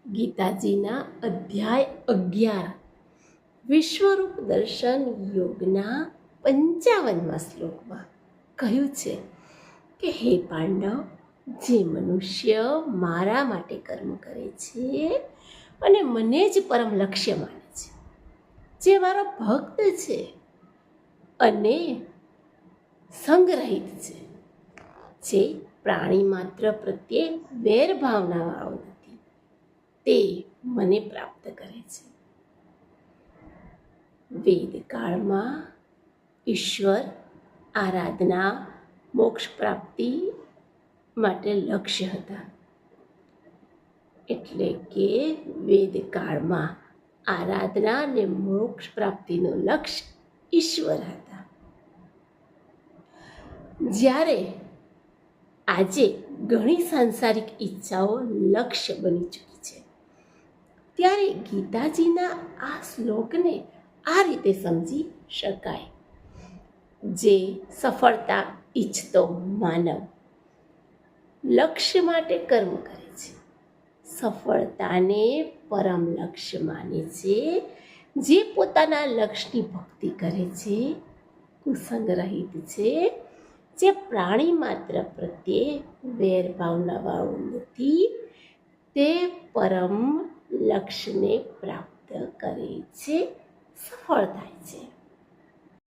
ગીતાજીના અધ્યાય 11 વિશ્વરૂપ દર્શન યોગના 55મા શ્લોકમાં કહ્યું છે કે હે પાંડવ, જે મનુષ્ય મારા માટે કર્મ કરે છે અને મને જ પરમ લક્ષ્ય માને છે, જે મારો ભક્ત છે અને સંગ્રહિત છે, જે પ્રાણી માત્ર પ્રત્યે વેર ભાવનાવાળો નથી, તે મને પ્રાપ્ત કરે છે. વેદકાળમાં ઈશ્વર આરાધના મોક્ષ પ્રાપ્તિ માટે લક્ષ્ય હતા. એટલે કે વેદકાળમાં આરાધના અને મોક્ષ પ્રાપ્તિનું લક્ષ્ય ઈશ્વર હતા. જ્યારે આજે ઘણી સાંસારિક ઈચ્છાઓ લક્ષ્ય બની ચૂકી છે, ત્યારે ગીતાજીના આ શ્લોકને આ રીતે સમજી શકાય: જે સફળતા ઈચ્છતો માનવ લક્ષ્ય માટે કર્મ કરે છે, સફળતાને પરમ લક્ષ્ય માને છે, જે પોતાના લક્ષ્યની ભક્તિ કરે છે, કુસંગ્રહિત છે, જે પ્રાણી માત્ર પ્રત્યે વેર ભાવનાવાળું નથી, તે પરમ લક્ષ્યને પ્રાપ્ત કરે છે, સફળ થાય છે.